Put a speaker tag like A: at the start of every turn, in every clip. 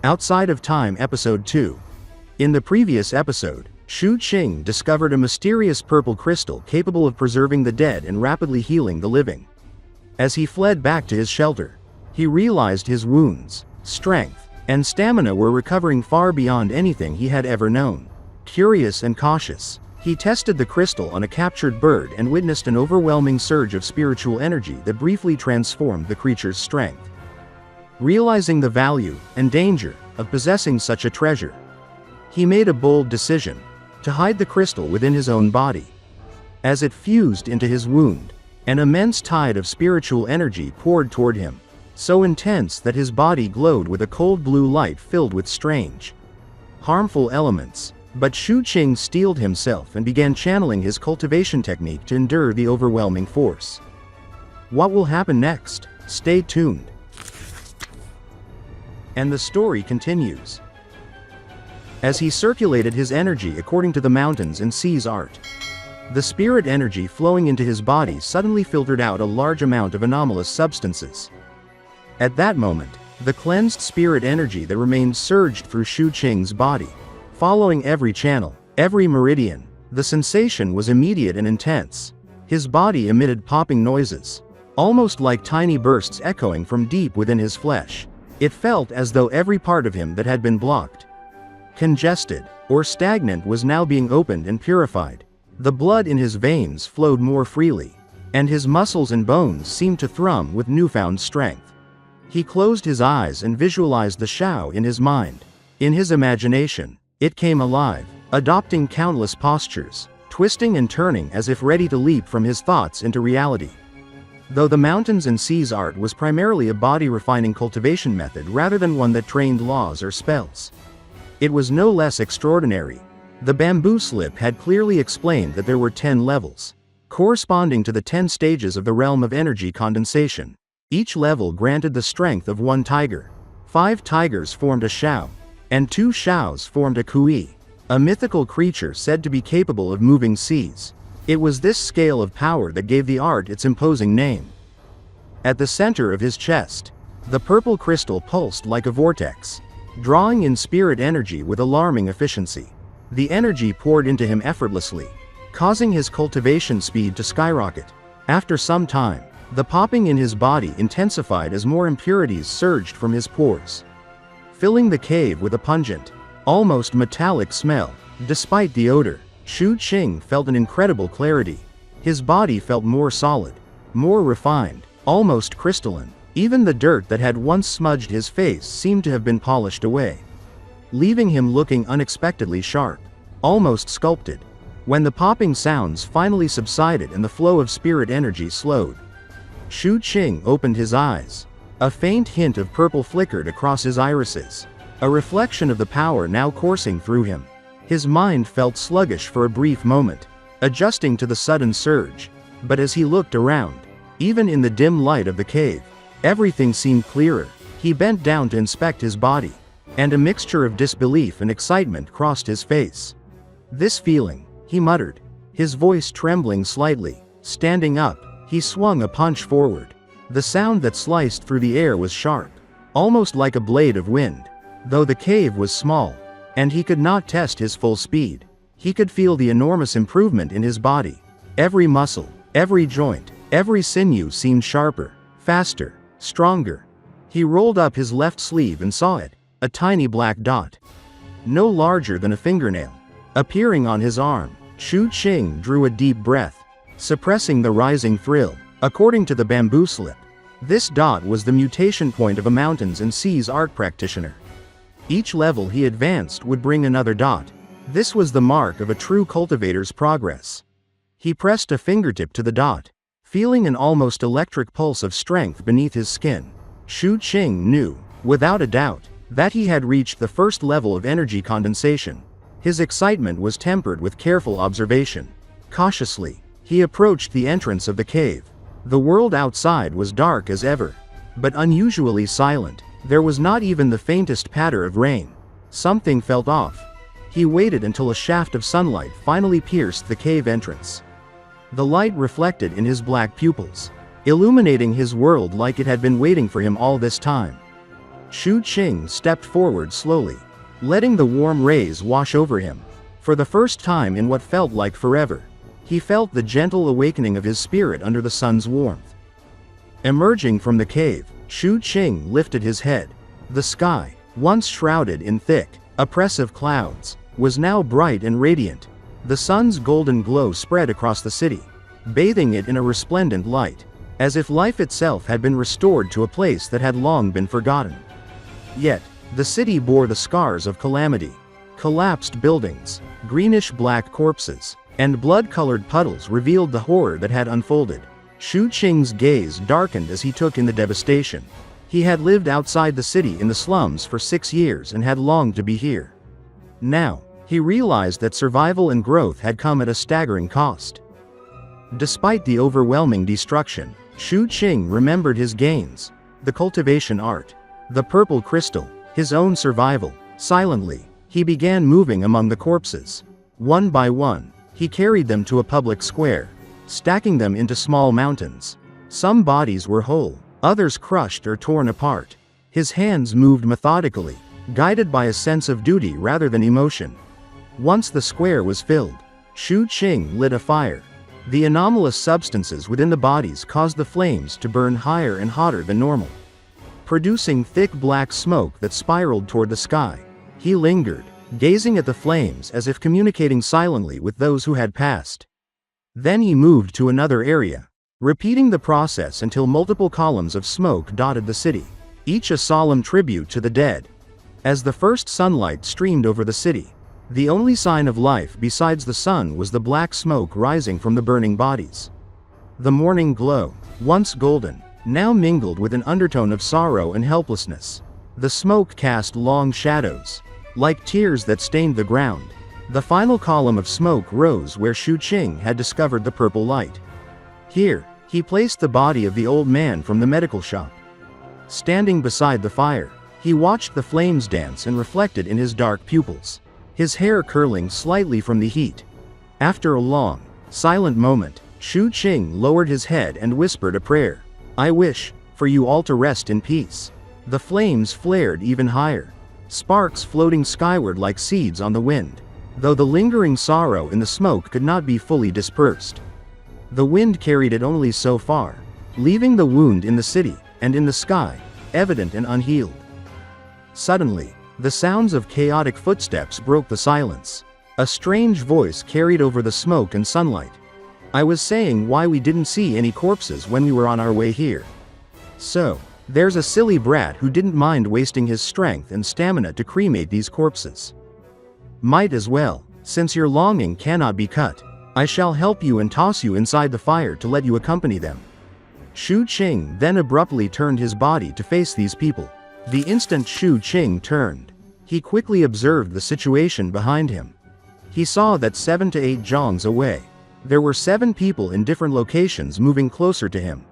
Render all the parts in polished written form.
A: Outside of Time Episode 2. In the previous episode, Xu Qing discovered a mysterious purple crystal capable of preserving the dead and rapidly healing the living. As he fled back to his shelter, he realized his wounds, strength, and stamina were recovering far beyond anything he had ever known. Curious and cautious, he tested the crystal on a captured bird and witnessed an overwhelming surge of spiritual energy that briefly transformed the creature's strength. Realizing the value and danger of possessing such a treasure, he made a bold decision to hide the crystal within his own body. As it fused into his wound, an immense tide of spiritual energy poured toward him, so intense that his body glowed with a cold blue light filled with strange, harmful elements. But Xu Qing steeled himself and began channeling his cultivation technique to endure the overwhelming force. What will happen next? Stay tuned. And the story continues. As he circulated his energy according to the mountains and seas art, the spirit energy flowing into his body suddenly filtered out a large amount of anomalous substances. At that moment, the cleansed spirit energy that remained surged through Xu Qing's body. Following every channel, every meridian, the sensation was immediate and intense. His body emitted popping noises, almost like tiny bursts echoing from deep within his flesh. It felt as though every part of him that had been blocked, congested, or stagnant was now being opened and purified. The blood in his veins flowed more freely, and his muscles and bones seemed to thrum with newfound strength. He closed his eyes and visualized the Xiao in his mind. In his imagination, it came alive, adopting countless postures, twisting and turning as if ready to leap from his thoughts into reality. Though the mountains and seas art was primarily a body-refining cultivation method rather than one that trained laws or spells, it was no less extraordinary. The bamboo slip had clearly explained that there were 10 levels, corresponding to the 10 stages of the realm of energy condensation. Each level granted the strength of 1 tiger. 5 tigers formed a Xiao, and 2 Xiaos formed a Kui, a mythical creature said to be capable of moving seas. It was this scale of power that gave the art its imposing name. At the center of his chest, the purple crystal pulsed like a vortex, drawing in spirit energy with alarming efficiency. The energy poured into him effortlessly, causing his cultivation speed to skyrocket. After some time, the popping in his body intensified as more impurities surged from his pores, filling the cave with a pungent, almost metallic smell. Despite the odor, Xu Qing felt an incredible clarity. His body felt more solid, more refined, almost crystalline. Even the dirt that had once smudged his face seemed to have been polished away, leaving him looking unexpectedly sharp, almost sculpted. When the popping sounds finally subsided and the flow of spirit energy slowed, Xu Qing opened his eyes. A faint hint of purple flickered across his irises, a reflection of the power now coursing through him. His mind felt sluggish for a brief moment, adjusting to the sudden surge. But as he looked around, even in the dim light of the cave, everything seemed clearer. He bent down to inspect his body, and a mixture of disbelief and excitement crossed his face. "This feeling," he muttered, his voice trembling slightly. Standing up, he swung a punch forward. The sound that sliced through the air was sharp, almost like a blade of wind. Though the cave was small, and he could not test his full speed, he could feel the enormous improvement in his body. Every muscle, every joint, every sinew seemed sharper, faster, stronger. He rolled up his left sleeve and saw it, a tiny black dot, no larger than a fingernail, appearing on his arm. Xu Qing drew a deep breath, suppressing the rising thrill. According to the bamboo slip, this dot was the mutation point of a mountains and seas art practitioner. Each level he advanced would bring another dot. This was the mark of a true cultivator's progress. He pressed a fingertip to the dot, feeling an almost electric pulse of strength beneath his skin. Xu Qing knew, without a doubt, that he had reached the first level of energy condensation. His excitement was tempered with careful observation. Cautiously, he approached the entrance of the cave. The world outside was dark as ever, but unusually silent. There was not even the faintest patter of rain. Something felt off. He waited until a shaft of sunlight finally pierced the cave entrance. The light reflected in his black pupils, illuminating his world like it had been waiting for him all this time. Xu Qing stepped forward slowly, letting the warm rays wash over him. For the first time in what felt like forever, he felt the gentle awakening of his spirit under the sun's warmth. Emerging from the cave, Xu Qing lifted his head. The sky, once shrouded in thick, oppressive clouds, was now bright and radiant. The sun's golden glow spread across the city, bathing it in a resplendent light, as if life itself had been restored to a place that had long been forgotten. Yet, the city bore the scars of calamity. Collapsed buildings, greenish-black corpses, and blood-colored puddles revealed the horror that had unfolded. Xu Qing's gaze darkened as he took in the devastation. He had lived outside the city in the slums for 6 years and had longed to be here. Now, he realized that survival and growth had come at a staggering cost. Despite the overwhelming destruction, Xu Qing remembered his gains: the cultivation art, the purple crystal, his own survival. Silently, he began moving among the corpses. One by one, he carried them to a public square, stacking them into small mountains. Some bodies were whole, others crushed or torn apart. His hands moved methodically, guided by a sense of duty rather than emotion. Once the square was filled, Xu Qing lit a fire. The anomalous substances within the bodies caused the flames to burn higher and hotter than normal, producing thick black smoke that spiraled toward the sky. He lingered, gazing at the flames as if communicating silently with those who had passed. Then he moved to another area, repeating the process until multiple columns of smoke dotted the city, each a solemn tribute to the dead. As the first sunlight streamed over the city, the only sign of life besides the sun was the black smoke rising from the burning bodies. The morning glow, once golden, now mingled with an undertone of sorrow and helplessness. The smoke cast long shadows, like tears that stained the ground. The final column of smoke rose where Xu Qing had discovered the purple light. Here, he placed the body of the old man from the medical shop. Standing beside the fire, he watched the flames dance and reflected in his dark pupils, his hair curling slightly from the heat. After a long, silent moment, Xu Qing lowered his head and whispered a prayer. "I wish for you all to rest in peace." The flames flared even higher, sparks floating skyward like seeds on the wind, though the lingering sorrow in the smoke could not be fully dispersed. The wind carried it only so far, leaving the wound in the city, and in the sky, evident and unhealed. Suddenly, the sounds of chaotic footsteps broke the silence. A strange voice carried over the smoke and sunlight. "I was saying why we didn't see any corpses when we were on our way here. So, there's a silly brat who didn't mind wasting his strength and stamina to cremate these corpses. Might as well, since your longing cannot be cut. I shall help you and toss you inside the fire to let you accompany them." Xu Qing then abruptly turned his body to face these people. The instant Xu Qing turned, he quickly observed the situation behind him. He saw that 7 to 8 zhongs away, there were 7 people in different locations moving closer to him.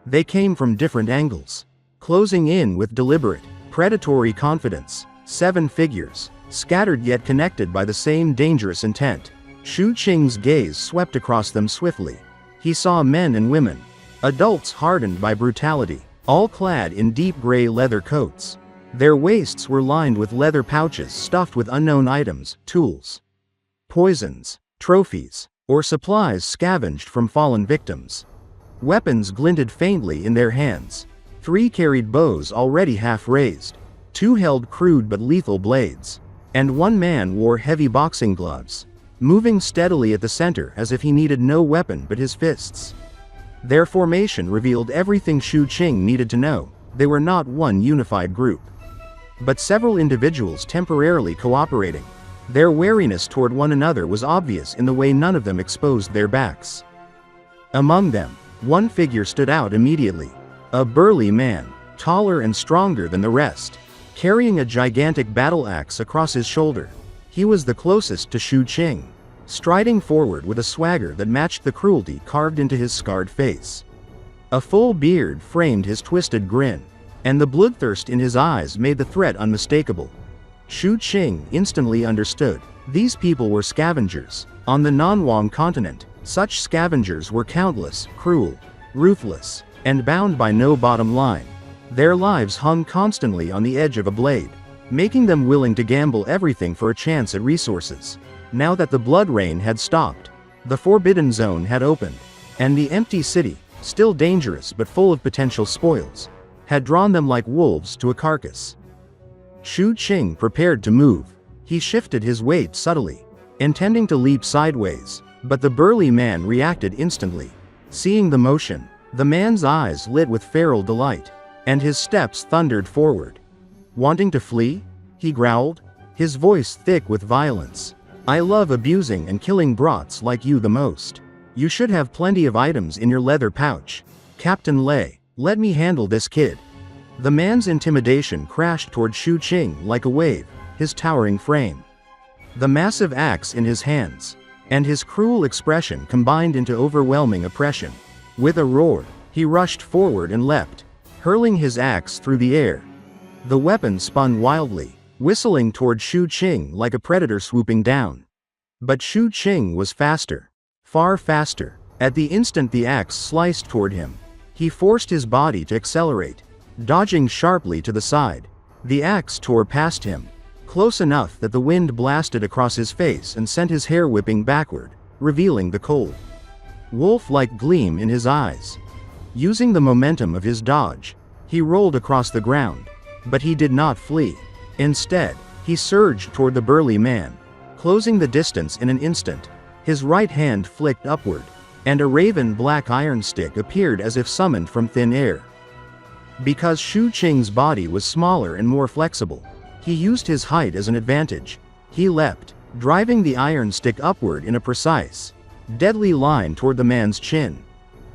A: They came from different angles, closing in with deliberate, predatory confidence. 7 figures, scattered yet connected by the same dangerous intent. Xu Qing's gaze swept across them swiftly. He saw men and women, adults hardened by brutality, all clad in deep gray leather coats. Their waists were lined with leather pouches stuffed with unknown items, tools, poisons, trophies, or supplies scavenged from fallen victims. Weapons glinted faintly in their hands. 3 carried bows already half raised, 2 held crude but lethal blades, and 1 man wore heavy boxing gloves, moving steadily at the center as if he needed no weapon but his fists. Their formation revealed everything Xu Qing needed to know. They were not one unified group, but several individuals temporarily cooperating. Their wariness toward one another was obvious in the way none of them exposed their backs. Among them, one figure stood out immediately. A burly man, taller and stronger than the rest, carrying a gigantic battle axe across his shoulder. He was the closest to Xu Qing, striding forward with a swagger that matched the cruelty carved into his scarred face. A full beard framed his twisted grin, and the bloodthirst in his eyes made the threat unmistakable. Xu Qing instantly understood. These people were scavengers. On the Wanggu Continent, such scavengers were countless, cruel, ruthless, and bound by no bottom line. Their lives hung constantly on the edge of a blade, making them willing to gamble everything for a chance at resources. Now that the blood rain had stopped, the forbidden zone had opened, and the empty city, still dangerous but full of potential spoils, had drawn them like wolves to a carcass. Xu Qing prepared to move. He shifted his weight subtly, intending to leap sideways, but the burly man reacted instantly. Seeing the motion, the man's eyes lit with feral delight, and his steps thundered forward. "Wanting to flee?" he growled, his voice thick with violence. "I love abusing and killing brats like you the most. You should have plenty of items in your leather pouch. Captain Lei, let me handle this kid." The man's intimidation crashed toward Xu Qing like a wave, his towering frame, the massive axe in his hands, and his cruel expression combined into overwhelming oppression. With a roar, he rushed forward and leapt, hurling his axe through the air. The weapon spun wildly, whistling toward Xu Qing like a predator swooping down. But Xu Qing was faster, far faster. At the instant the axe sliced toward him, he forced his body to accelerate, dodging sharply to the side. The axe tore past him, close enough that the wind blasted across his face and sent his hair whipping backward, revealing the cold, wolf-like gleam in his eyes. Using the momentum of his dodge, he rolled across the ground, but he did not flee. Instead, he surged toward the burly man, closing the distance in an instant. His right hand flicked upward, and a raven black iron stick appeared as if summoned from thin air. Because Xu Qing's body was smaller and more flexible, he used his height as an advantage. He leapt, driving the iron stick upward in a precise, deadly line toward the man's chin.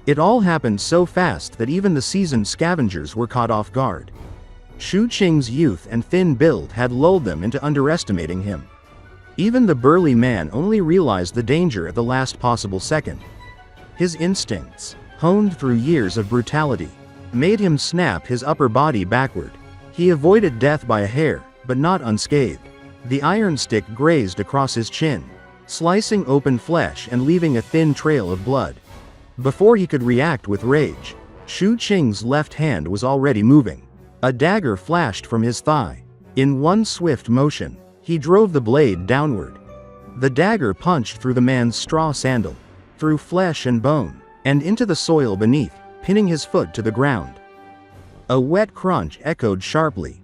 A: It all happened so fast that even the seasoned scavengers were caught off guard. Xu Qing's youth and thin build had lulled them into underestimating him. Even the burly man only realized the danger at the last possible second. His instincts, honed through years of brutality, made him snap his upper body backward. He avoided death by a hair, but not unscathed. The iron stick grazed across his chin, slicing open flesh and leaving a thin trail of blood. Before he could react with rage, Xu Qing's left hand was already moving. A dagger flashed from his thigh. In one swift motion, he drove the blade downward. The dagger punched through the man's straw sandal, through flesh and bone, and into the soil beneath, pinning his foot to the ground. A wet crunch echoed sharply.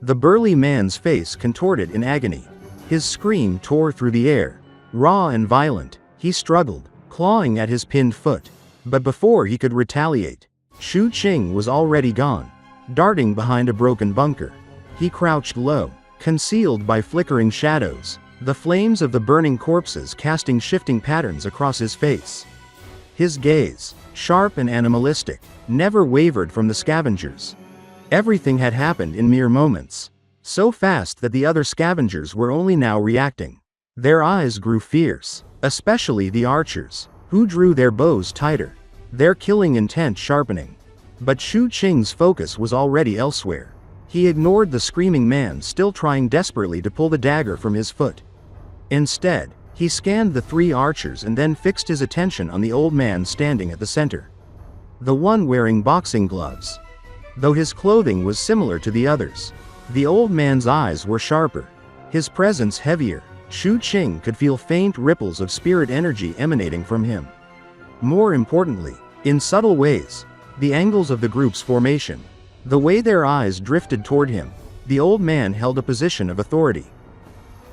A: The burly man's face contorted in agony. His scream tore through the air. Raw and violent, he struggled, clawing at his pinned foot. But before he could retaliate, Xu Qing was already gone, darting behind a broken bunker. He crouched low, concealed by flickering shadows, the flames of the burning corpses casting shifting patterns across his face. His gaze, sharp and animalistic, never wavered from the scavengers. Everything had happened in mere moments, so fast that the other scavengers were only now reacting. Their eyes grew fierce, especially the archers, who drew their bows tighter, their killing intent sharpening. But Xu Qing's focus was already elsewhere. He ignored the screaming man still trying desperately to pull the dagger from his foot. Instead, he scanned the three archers and then fixed his attention on the old man standing at the center. The one wearing boxing gloves. Though his clothing was similar to the others, the old man's eyes were sharper, his presence heavier. Xu Qing could feel faint ripples of spirit energy emanating from him. More importantly, in subtle ways, the angles of the group's formation, the way their eyes drifted toward him, the old man held a position of authority.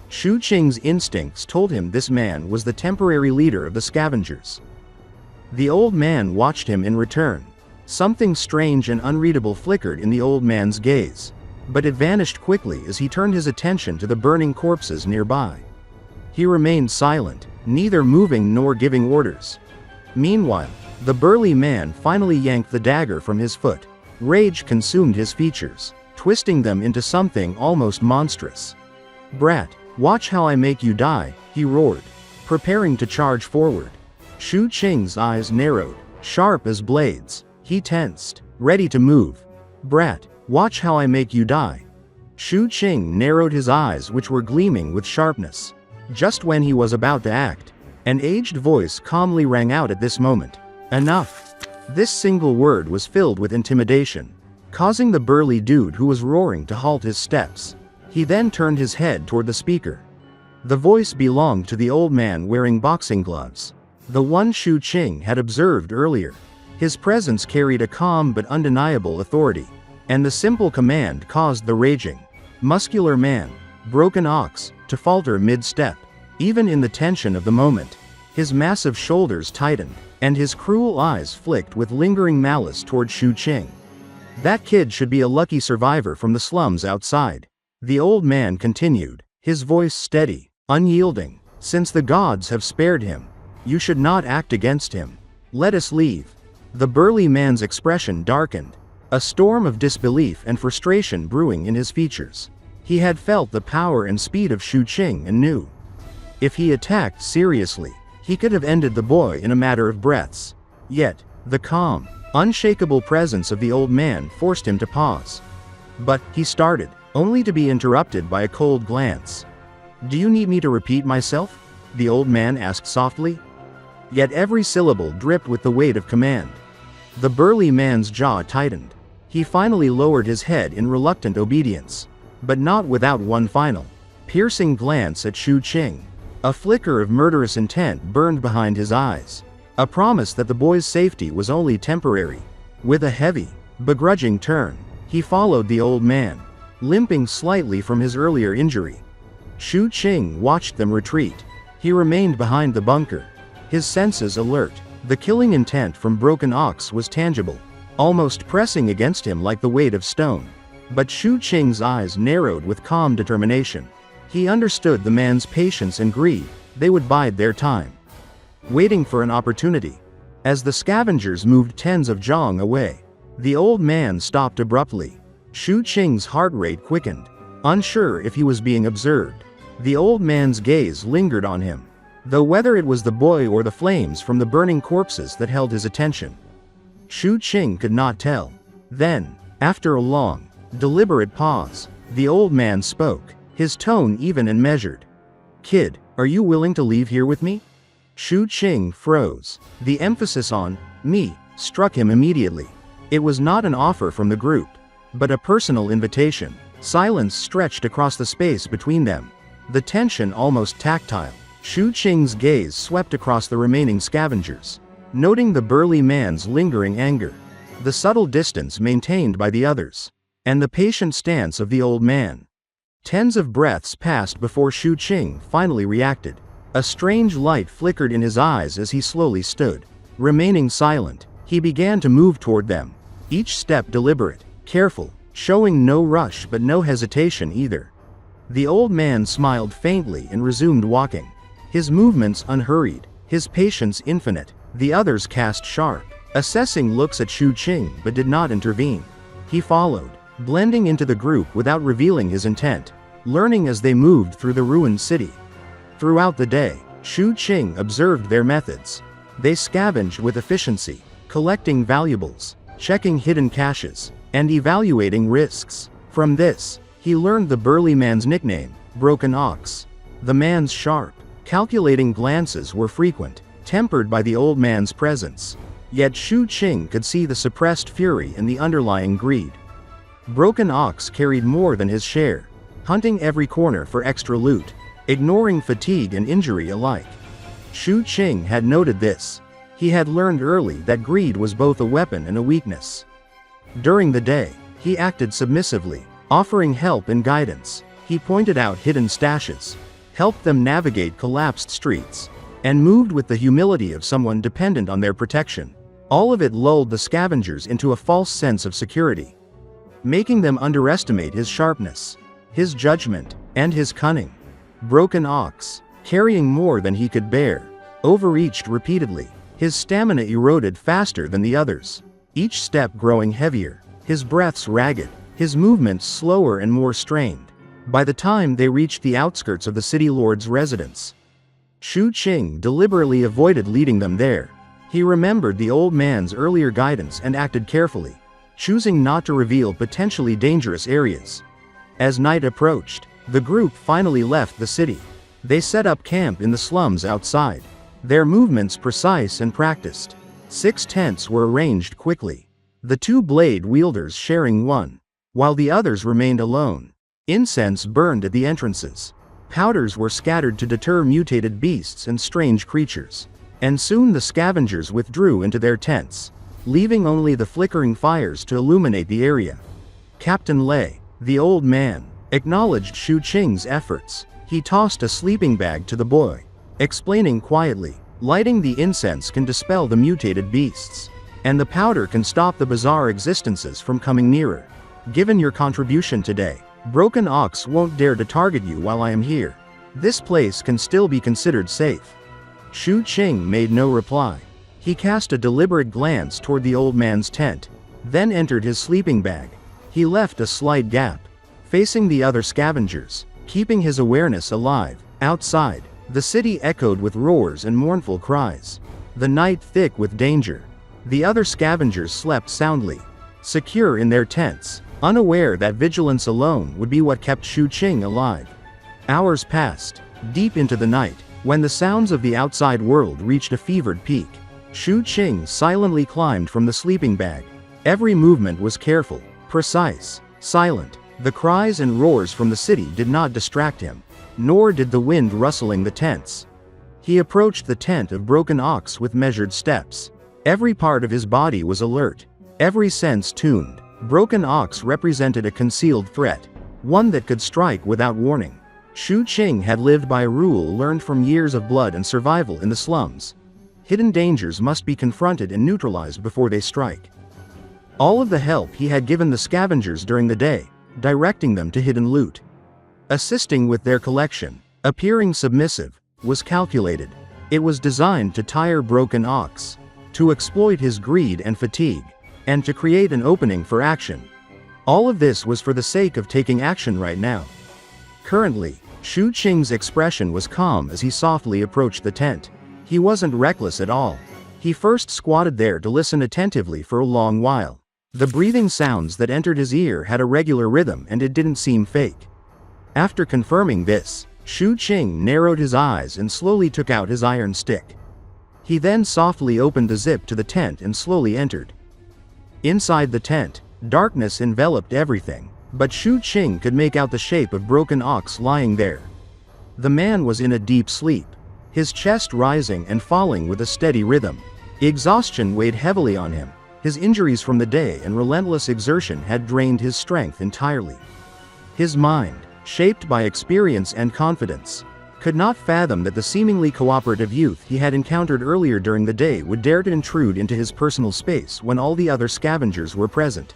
A: Xu Qing's instincts told him this man was the temporary leader of the scavengers. The old man watched him in return. Something strange and unreadable flickered in the old man's gaze, but it vanished quickly as he turned his attention to the burning corpses nearby. He remained silent, neither moving nor giving orders. Meanwhile, the burly man finally yanked the dagger from his foot. Rage consumed his features, twisting them into something almost monstrous. "Brat, watch how I make you die," he roared, preparing to charge forward. Xu Qing's eyes narrowed, sharp as blades. He tensed, ready to move. "Brat, watch how I make you die." Xu Qing narrowed his eyes, which were gleaming with sharpness. Just when he was about to act, an aged voice calmly rang out at this moment. "Enough." This single word was filled with intimidation, causing the burly dude who was roaring to halt his steps. He then turned his head toward the speaker. The voice belonged to the old man wearing boxing gloves, the one Xu Qing had observed earlier. His presence carried a calm but undeniable authority, and the simple command caused the raging, muscular man, Broken Ox, to falter mid-step. Even in the tension of the moment, his massive shoulders tightened, and his cruel eyes flicked with lingering malice toward Xu Qing. That kid should be a lucky survivor from the slums outside. The old man continued, his voice steady, unyielding. Since the gods have spared him, you should not act against him. Let us leave. The burly man's expression darkened, a storm of disbelief and frustration brewing in his features. He had felt the power and speed of Xu Qing and knew, if he attacked seriously, he could have ended the boy in a matter of breaths. Yet, the calm, unshakable presence of the old man forced him to pause. But, he started, only to be interrupted by a cold glance. Do you need me to repeat myself? The old man asked softly. Yet every syllable dripped with the weight of command. The burly man's jaw tightened. He finally lowered his head in reluctant obedience. But not without one final, piercing glance at Xu Qing. A flicker of murderous intent burned behind his eyes. A promise that the boy's safety was only temporary. With a heavy, begrudging turn, he followed the old man, limping slightly from his earlier injury. Xu Qing watched them retreat. He remained behind the bunker, his senses alert. The killing intent from Broken Ox was tangible, almost pressing against him like the weight of stone. But Xu Qing's eyes narrowed with calm determination. He understood the man's patience and greed. They would bide their time, waiting for an opportunity. As the scavengers moved tens of zhang away, the old man stopped abruptly. Xu Qing's heart rate quickened, unsure if he was being observed. The old man's gaze lingered on him, though whether it was the boy or the flames from the burning corpses that held his attention, Xu Qing could not tell. Then, after a long, deliberate pause, the old man spoke, his tone even and measured. Kid, are you willing to leave here with me? Xu Qing froze. The emphasis on me struck him immediately. It was not an offer from the group, but a personal invitation. Silence stretched across the space between them, the tension almost tactile. Xu Qing's gaze swept across the remaining scavengers, noting the burly man's lingering anger, the subtle distance maintained by the others, and the patient stance of the old man. Tens of breaths passed before Xu Qing finally reacted. A strange light flickered in his eyes as he slowly stood. Remaining silent, he began to move toward them, each step deliberate, careful, showing no rush but no hesitation either. The old man smiled faintly and resumed walking, his movements unhurried, his patience infinite. The others cast sharp, assessing looks at Xu Qing but did not intervene. He followed, blending into the group without revealing his intent, learning as they moved through the ruined city. Throughout the day, Xu Qing observed their methods. They scavenged with efficiency, collecting valuables, checking hidden caches, and evaluating risks. From this, he learned the burly man's nickname, Broken Ox. The man's sharp, calculating glances were frequent, tempered by the old man's presence. Yet Xu Qing could see the suppressed fury and the underlying greed. Broken Ox carried more than his share, hunting every corner for extra loot, ignoring fatigue and injury alike. Xu Qing had noted this. He had learned early that greed was both a weapon and a weakness. During the day, he acted submissively, offering help and guidance. He pointed out hidden stashes, helped them navigate collapsed streets, and moved with the humility of someone dependent on their protection. All of it lulled the scavengers into a false sense of security, making them underestimate his sharpness, his judgment, and his cunning. Broken Ox, carrying more than he could bear, overreached repeatedly. His stamina eroded faster than the others, each step growing heavier, his breaths ragged, his movements slower and more strained. By the time they reached the outskirts of the city lord's residence, Xu Qing deliberately avoided leading them there. He remembered the old man's earlier guidance and acted carefully, choosing not to reveal potentially dangerous areas. As night approached, the group finally left the city. They set up camp in the slums outside, their movements precise and practiced. 6 tents were arranged quickly, the two blade wielders sharing one, while the others remained alone. Incense burned at the entrances. Powders were scattered to deter mutated beasts and strange creatures. And soon the scavengers withdrew into their tents, leaving only the flickering fires to illuminate the area. Captain Lei, the old man, acknowledged Xu Qing's efforts. He tossed a sleeping bag to the boy, explaining quietly, lighting the incense can dispel the mutated beasts, and the powder can stop the bizarre existences from coming nearer. Given your contribution today, Broken Ox won't dare to target you while I am here. This place can still be considered safe. Xu Qing made no reply. He cast a deliberate glance toward the old man's tent, then entered his sleeping bag. He left a slight gap, facing the other scavengers, keeping his awareness alive. Outside, the city echoed with roars and mournful cries. The night thick with danger. The other scavengers slept soundly, secure in their tents, unaware that vigilance alone would be what kept Xu Qing alive. Hours passed, deep into the night, when the sounds of the outside world reached a fevered peak. Xu Qing silently climbed from the sleeping bag. Every movement was careful, precise, silent. The cries and roars from the city did not distract him, nor did the wind rustling the tents. He approached the tent of Broken Ox with measured steps. Every part of his body was alert, every sense tuned. Broken Ox represented a concealed threat, one that could strike without warning. Xu Qing had lived by a rule learned from years of blood and survival in the slums. Hidden dangers must be confronted and neutralized before they strike. All of the help he had given the scavengers during the day, directing them to hidden loot, assisting with their collection, appearing submissive, was calculated. It was designed to tire Broken Ox, to exploit his greed and fatigue, and to create an opening for action. All of this was for the sake of taking action right now. Currently, Xu Qing's expression was calm as he softly approached the tent. He wasn't reckless at all. He first squatted there to listen attentively for a long while. The breathing sounds that entered his ear had a regular rhythm and it didn't seem fake. After confirming this, Xu Qing narrowed his eyes and slowly took out his iron stick. He then softly opened the zip to the tent and slowly entered. Inside the tent, darkness enveloped everything, but Xu Qing could make out the shape of Broken Ox lying there. The man was in a deep sleep, his chest rising and falling with a steady rhythm. Exhaustion weighed heavily on him. His injuries from the day and relentless exertion had drained his strength entirely. His mind, shaped by experience and confidence, could not fathom that the seemingly cooperative youth he had encountered earlier during the day would dare to intrude into his personal space when all the other scavengers were present.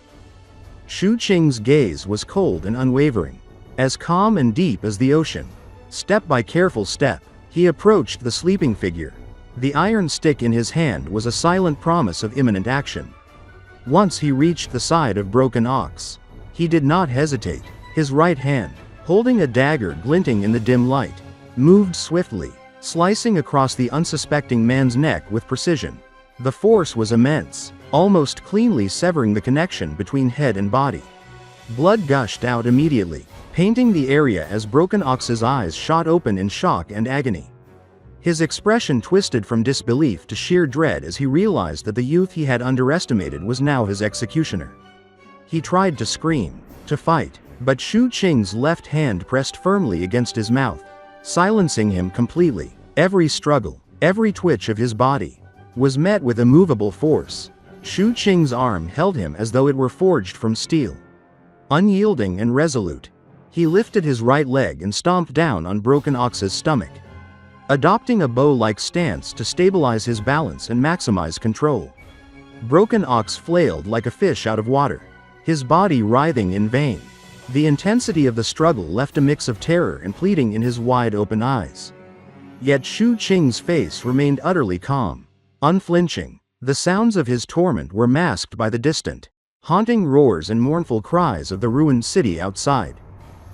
A: Xu Qing's gaze was cold and unwavering, as calm and deep as the ocean. Step by careful step, he approached the sleeping figure. The iron stick in his hand was a silent promise of imminent action. Once he reached the side of Broken Ox, he did not hesitate. His right hand, holding a dagger glinting in the dim light, moved swiftly, slicing across the unsuspecting man's neck with precision. The force was immense, almost cleanly severing the connection between head and body. Blood gushed out immediately, painting the area as Broken Ox's eyes shot open in shock and agony. His expression twisted from disbelief to sheer dread as he realized that the youth he had underestimated was now his executioner. He tried to scream, to fight, but Xu Qing's left hand pressed firmly against his mouth, silencing him completely. Every struggle, every twitch of his body, was met with immovable force. Xu Qing's arm held him as though it were forged from steel. Unyielding and resolute, he lifted his right leg and stomped down on Broken Ox's stomach, adopting a bow-like stance to stabilize his balance and maximize control. Broken Ox flailed like a fish out of water, his body writhing in vain. The intensity of the struggle left a mix of terror and pleading in his wide-open eyes. Yet Xu Qing's face remained utterly calm, unflinching. The sounds of his torment were masked by the distant, haunting roars and mournful cries of the ruined city outside.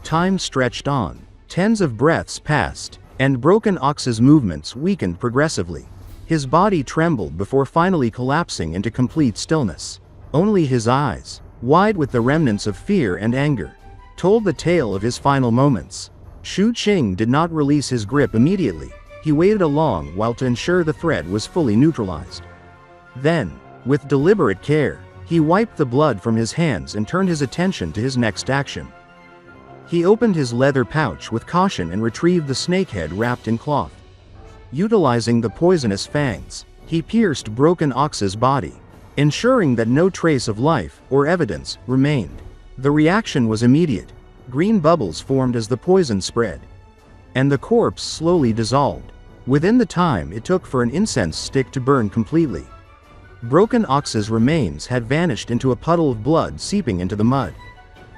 A: Time stretched on. Tens of breaths passed, and Broken Ox's movements weakened progressively. His body trembled before finally collapsing into complete stillness. Only his eyes, wide with the remnants of fear and anger, told the tale of his final moments. Xu Qing did not release his grip immediately. He waited a long while to ensure the thread was fully neutralized. Then, with deliberate care, He wiped the blood from his hands and turned his attention to his next action. He opened his leather pouch with caution and retrieved the snake head wrapped in cloth. Utilizing the poisonous fangs, he pierced Broken Ox's body, ensuring that no trace of life or evidence remained. The reaction was immediate. Green bubbles formed as the poison spread, and the corpse slowly dissolved. Within the time it took for an incense stick to burn completely, Broken Ox's remains had vanished into a puddle of blood seeping into the mud.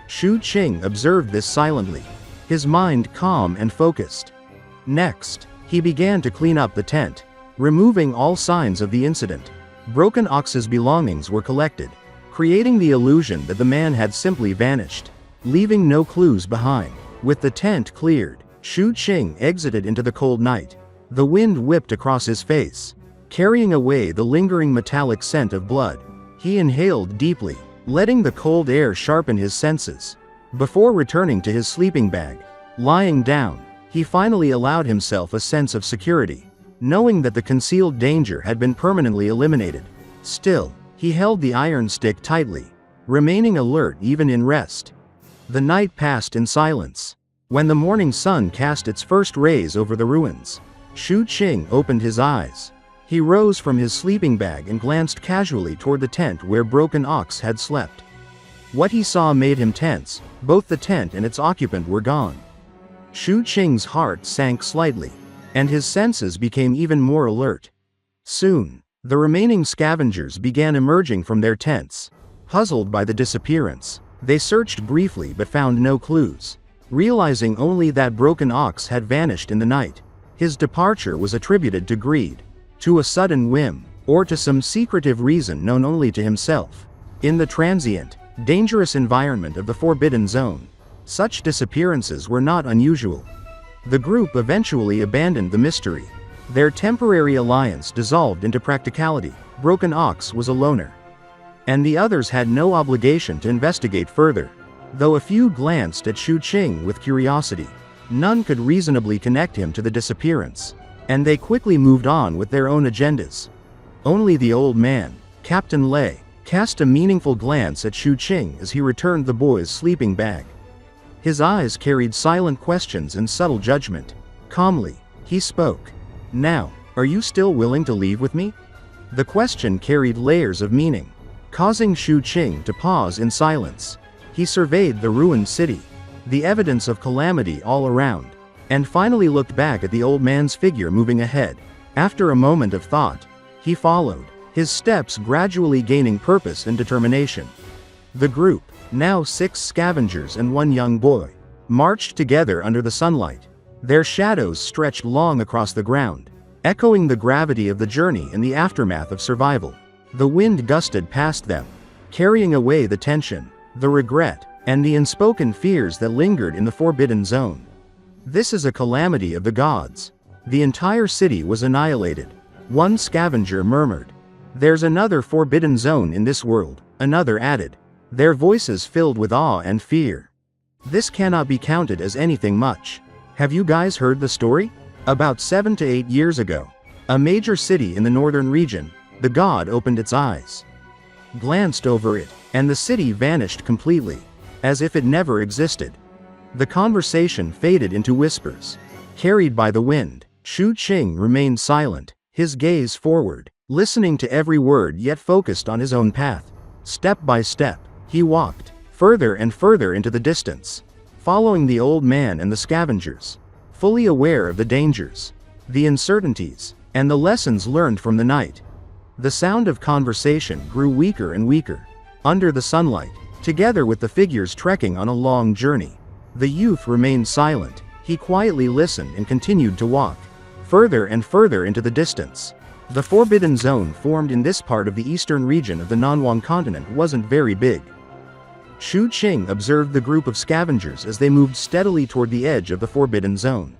A: Xu Qing observed this silently, his mind calm and focused. Next, he began to clean up the tent, removing all signs of the incident. Broken Ox's belongings were collected, creating the illusion that the man had simply vanished, leaving no clues behind. With the tent cleared, Xu Qing exited into the cold night. The wind whipped across his face, carrying away the lingering metallic scent of blood. He inhaled deeply, letting the cold air sharpen his senses. Before returning to his sleeping bag, lying down, he finally allowed himself a sense of security, knowing that the concealed danger had been permanently eliminated. Still, he held the iron stick tightly, remaining alert even in rest. The night passed in silence. When the morning sun cast its first rays over the ruins, Xu Qing opened his eyes. He rose from his sleeping bag and glanced casually toward the tent where Broken Ox had slept. What he saw made him tense. Both the tent and its occupant were gone. Xu Qing's heart sank slightly, and his senses became even more alert. Soon, the remaining scavengers began emerging from their tents. Puzzled by the disappearance, they searched briefly but found no clues, realizing only that Broken Ox had vanished in the night. His departure was attributed to greed, to a sudden whim, or to some secretive reason known only to himself. In the transient, dangerous environment of the Forbidden Zone, such disappearances were not unusual. The group eventually abandoned the mystery. Their temporary alliance dissolved into practicality. Broken Ox was a loner, and the others had no obligation to investigate further. Though a few glanced at Xu Qing with curiosity, none could reasonably connect him to the disappearance, and they quickly moved on with their own agendas. Only the old man, Captain Lei, cast a meaningful glance at Xu Qing as he returned the boy's sleeping bag. His eyes carried silent questions and subtle judgment. Calmly, he spoke. "Now, are you still willing to leave with me?" The question carried layers of meaning, causing Xu Qing to pause in silence. He surveyed the ruined city, the evidence of calamity all around, and finally looked back at the old man's figure moving ahead. After a moment of thought, he followed, his steps gradually gaining purpose and determination. The group, now 6 scavengers and 1 young boy, marched together under the sunlight. Their shadows stretched long across the ground, echoing the gravity of the journey and the aftermath of survival. The wind gusted past them, carrying away the tension, the regret, and the unspoken fears that lingered in the Forbidden Zone. "This is a calamity of the gods. The entire city was annihilated," one scavenger murmured. "There's another Forbidden Zone in this world," another added, their voices filled with awe and fear. "This cannot be counted as anything much. Have you guys heard the story? About 7 to 8 years ago, a major city in the northern region, the god opened its eyes, glanced over it, and the city vanished completely, as if it never existed." The conversation faded into whispers, carried by the wind. Xu Qing remained silent, his gaze forward, listening to every word yet focused on his own path. Step by step, he walked, further and further into the distance, following the old man and the scavengers, fully aware of the dangers, the uncertainties, and the lessons learned from the night. The sound of conversation grew weaker and weaker, under the sunlight, together with the figures trekking on a long journey. The youth remained silent. He quietly listened and continued to walk, further and further into the distance. The Forbidden Zone formed in this part of the eastern region of the Wanggu Continent wasn't very big. Xu Qing observed the group of scavengers as they moved steadily toward the edge of the Forbidden Zone.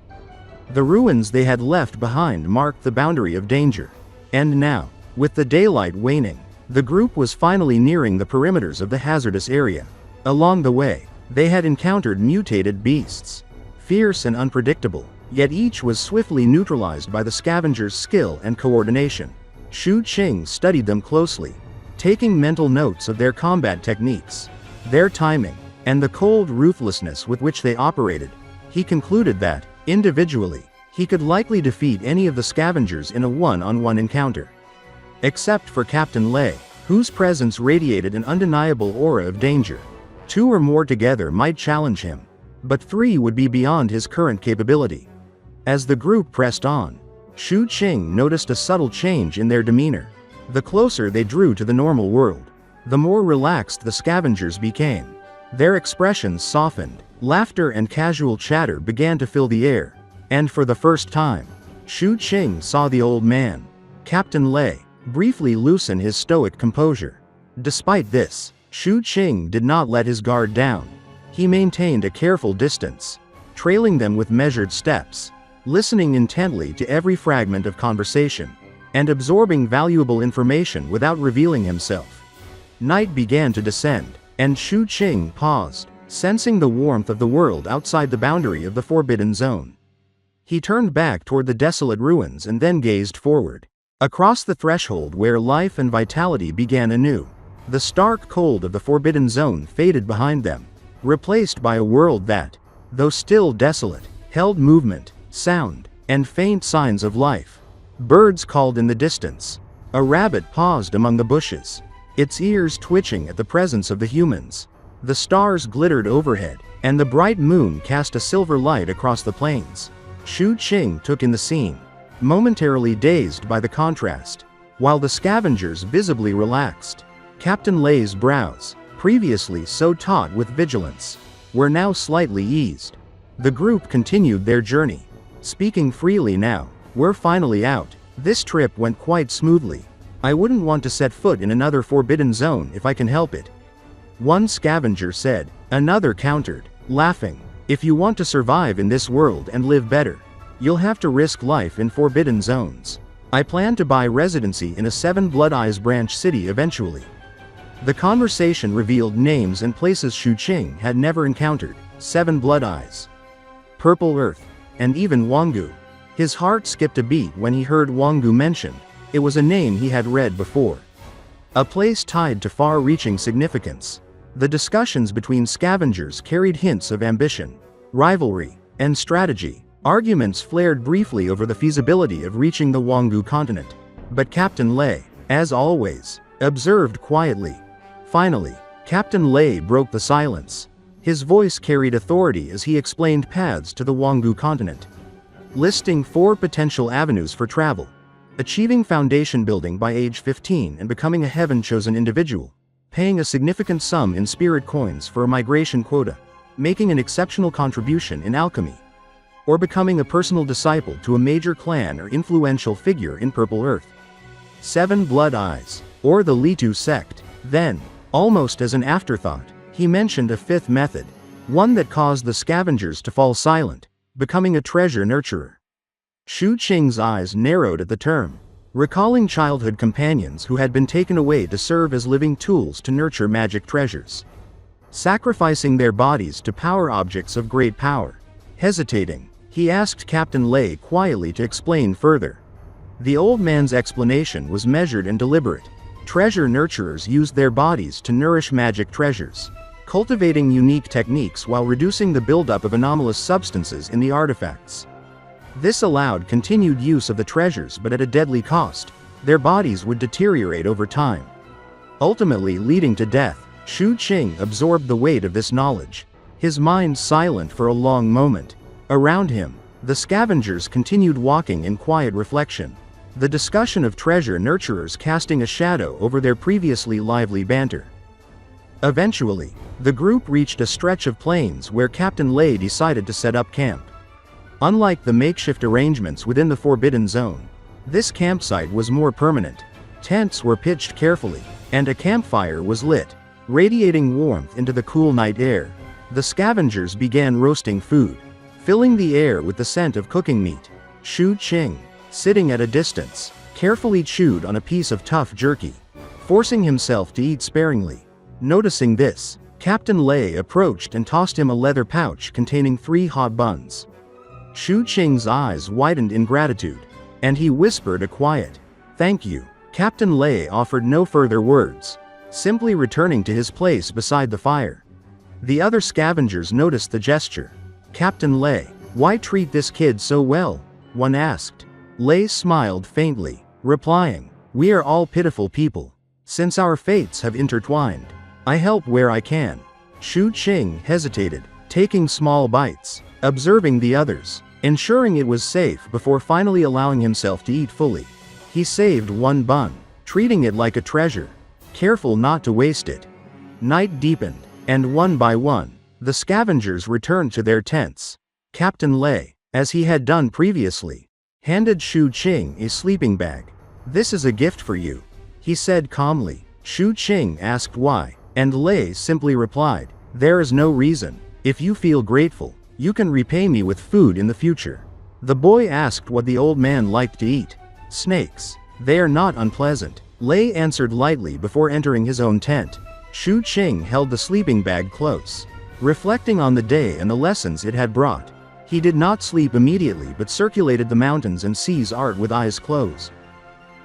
A: The ruins they had left behind marked the boundary of danger. And now, with the daylight waning, the group was finally nearing the perimeters of the hazardous area. Along the way, they had encountered mutated beasts, fierce and unpredictable, yet each was swiftly neutralized by the scavengers' skill and coordination. Xu Qing studied them closely, taking mental notes of their combat techniques, their timing, and the cold ruthlessness with which they operated. He concluded that, individually, he could likely defeat any of the scavengers in a one-on-one encounter. Except for Captain Lei, whose presence radiated an undeniable aura of danger. 2 or more together might challenge him, but 3 would be beyond his current capability. As the group pressed on, Xu Qing noticed a subtle change in their demeanor. The closer they drew to the normal world, the more relaxed the scavengers became. Their expressions softened, laughter and casual chatter began to fill the air, and for the first time, Xu Qing saw the old man, Captain Lei, briefly loosen his stoic composure. Despite this, Xu Qing did not let his guard down. He maintained a careful distance, trailing them with measured steps, listening intently to every fragment of conversation, and absorbing valuable information without revealing himself. Night began to descend, and Xu Qing paused, sensing the warmth of the world outside the boundary of the Forbidden Zone. He turned back toward the desolate ruins and then gazed forward. Across the threshold where life and vitality began anew, the stark cold of the Forbidden Zone faded behind them, replaced by a world that, though still desolate, held movement, sound, and faint signs of life. Birds called in the distance. A rabbit paused among the bushes, its ears twitching at the presence of the humans. The stars glittered overhead, and the bright moon cast a silver light across the plains. Xu Qing took in the scene, momentarily dazed by the contrast, while the scavengers visibly relaxed. Captain Lei's brows, previously so taut with vigilance, were now slightly eased. The group continued their journey, speaking freely now. "We're finally out. This trip went quite smoothly. I wouldn't want to set foot in another Forbidden Zone if I can help it," one scavenger said. Another countered, laughing, "If you want to survive in this world and live better, you'll have to risk life in Forbidden Zones. I plan to buy residency in a 7 Blood Eyes branch city eventually." The conversation revealed names and places Xu Qing had never encountered: 7 Blood Eyes, Purple Earth, and even Wanggu. His heart skipped a beat when he heard Wanggu mentioned. It was a name he had read before. A place tied to far-reaching significance. The discussions between scavengers carried hints of ambition, rivalry, and strategy. Arguments flared briefly over the feasibility of reaching the Wanggu Continent. But Captain Lei, as always, observed quietly. Finally, Captain Lei broke the silence. His voice carried authority as he explained paths to the Wanggu Continent, listing 4 potential avenues for travel: achieving foundation building by age 15 and becoming a heaven-chosen individual, paying a significant sum in spirit coins for a migration quota, making an exceptional contribution in alchemy, or becoming a personal disciple to a major clan or influential figure in Purple Earth. 7 Blood Eyes, or the Litu sect. Then, almost as an afterthought, he mentioned a 5th method, one that caused the scavengers to fall silent: becoming a treasure nurturer. Xu Qing's eyes narrowed at the term, recalling childhood companions who had been taken away to serve as living tools to nurture magic treasures, sacrificing their bodies to power objects of great power. Hesitating, he asked Captain Lei quietly to explain further. The old man's explanation was measured and deliberate. Treasure nurturers used their bodies to nourish magic treasures, cultivating unique techniques while reducing the buildup of anomalous substances in the artifacts. This allowed continued use of the treasures, but at a deadly cost. Their bodies would deteriorate over time, ultimately leading to death. Xu Qing absorbed the weight of this knowledge, his mind silent for a long moment. Around him, the scavengers continued walking in quiet reflection, the discussion of treasure nurturers casting a shadow over their previously lively banter. Eventually, the group reached a stretch of plains where Captain Lei decided to set up camp. Unlike the makeshift arrangements within the Forbidden Zone, this campsite was more permanent. Tents were pitched carefully, and a campfire was lit, radiating warmth into the cool night air. The scavengers began roasting food, filling the air with the scent of cooking meat. Xu Qing, sitting at a distance, carefully chewed on a piece of tough jerky, forcing himself to eat sparingly. Noticing this, Captain Lei approached and tossed him a leather pouch containing 3 hot buns. Xu Qing's eyes widened in gratitude, and he whispered a quiet, "Thank you, Captain Lei offered no further words, simply returning to his place beside the fire. The other scavengers noticed the gesture. "Captain Lei, why treat this kid so well?" one asked. Lei smiled faintly, replying, "We are all pitiful people. Since our fates have intertwined, I help where I can." Xu Qing hesitated, taking small bites, observing the others, ensuring it was safe before finally allowing himself to eat fully. He saved one bun, treating it like a treasure, careful not to waste it. Night deepened, and one by one, the scavengers returned to their tents. Captain Lei, as he had done previously, handed Xu Qing a sleeping bag. "This is a gift for you," he said calmly. Xu Qing asked why, and Lei simply replied, "There is no reason. If you feel grateful, you can repay me with food in the future." The boy asked what the old man liked to eat. "Snakes. They are not unpleasant," Lei answered lightly before entering his own tent. Xu Qing held the sleeping bag close, reflecting on the day and the lessons it had brought. He did not sleep immediately but circulated the mountains and seas art with eyes closed,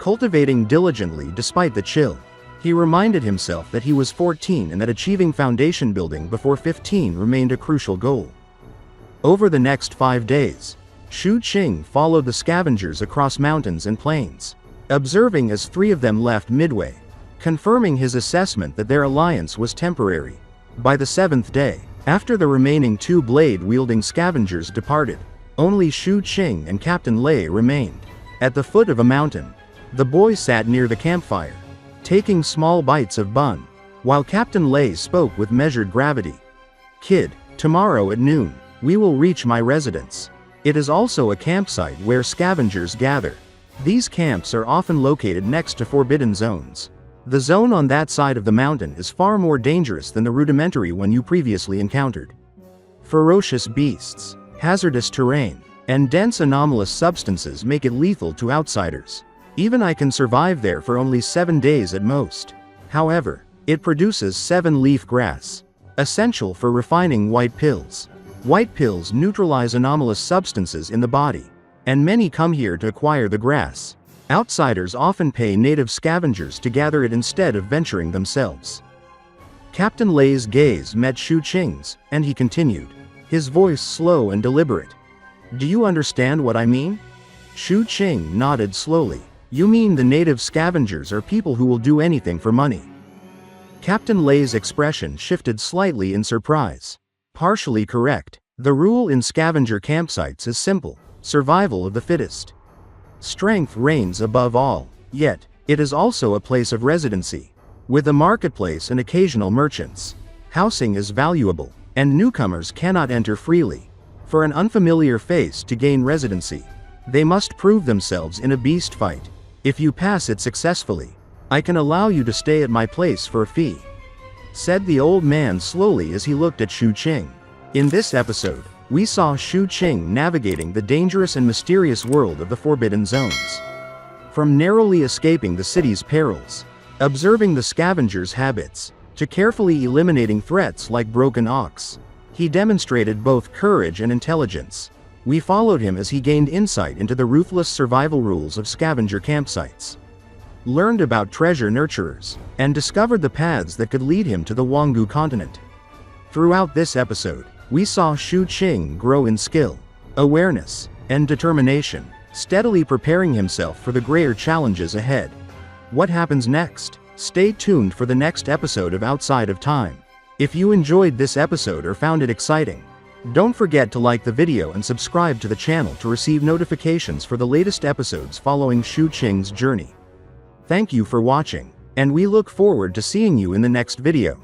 A: cultivating diligently despite the chill. He reminded himself that he was 14 and that achieving foundation building before 15 remained a crucial goal. Over the next 5 days, Xu Qing followed the scavengers across mountains and plains, observing as 3 of them left midway, confirming his assessment that their alliance was temporary. By the 7th day, after the remaining 2 blade-wielding scavengers departed, only Xu Qing and Captain Lei remained. At the foot of a mountain, the boy sat near the campfire, taking small bites of bun, while Captain Lei spoke with measured gravity. "Kid, tomorrow at noon, we will reach my residence. It is also a campsite where scavengers gather. These camps are often located next to forbidden zones. The zone on that side of the mountain is far more dangerous than the rudimentary one you previously encountered. Ferocious beasts, hazardous terrain, and dense anomalous substances make it lethal to outsiders. Even I can survive there for only 7 days at most. However, it produces 7-leaf grass, essential for refining white pills. White pills neutralize anomalous substances in the body, and many come here to acquire the grass. Outsiders often pay native scavengers to gather it instead of venturing themselves." Captain Lei's gaze met Xu Qing's, and he continued, his voice slow and deliberate. "Do you understand what I mean?" Xu Qing nodded slowly. "You mean the native scavengers are people who will do anything for money?" Captain Lei's expression shifted slightly in surprise. "Partially correct. The rule in scavenger campsites is simple: survival of the fittest. Strength reigns above all, yet, it is also a place of residency, with a marketplace and occasional merchants. Housing is valuable, and newcomers cannot enter freely. For an unfamiliar face to gain residency, they must prove themselves in a beast fight. If you pass it successfully, I can allow you to stay at my place for a fee," said the old man slowly as he looked at Xu Qing. In this episode, we saw Xu Qing navigating the dangerous and mysterious world of the Forbidden Zones. From narrowly escaping the city's perils, observing the scavengers' habits, to carefully eliminating threats like broken ox, he demonstrated both courage and intelligence. We followed him as he gained insight into the ruthless survival rules of scavenger campsites, learned about treasure nurturers, and discovered the paths that could lead him to the Wanggu Continent. Throughout this episode, we saw Xu Qing grow in skill, awareness, and determination, steadily preparing himself for the greater challenges ahead. What happens next? Stay tuned for the next episode of Outside of Time. If you enjoyed this episode or found it exciting, don't forget to like the video and subscribe to the channel to receive notifications for the latest episodes following Xu Qing's journey. Thank you for watching, and we look forward to seeing you in the next video.